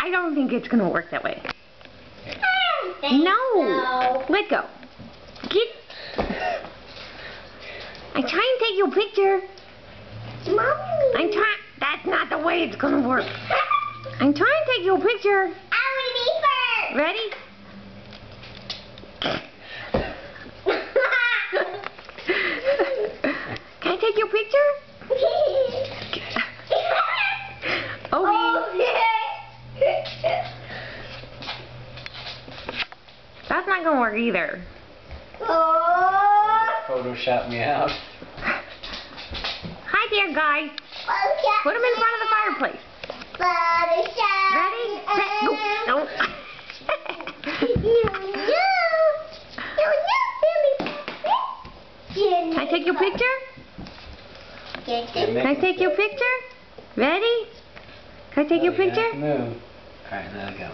I don't think it's gonna work that way. No. So. Let go. Get. I'm trying to take your picture. Mommy. I'm trying. That's not the way it's gonna work. I'm trying to take your picture. I want to be first. Ready? Can I take your picture? That's not gonna work either. Photoshop me out. Hi there, guys. Put them in front of the fireplace. Ready? Set, go. No. Can I take your picture? Can I take your picture? Ready? Can I take your picture? Move. Alright, now go.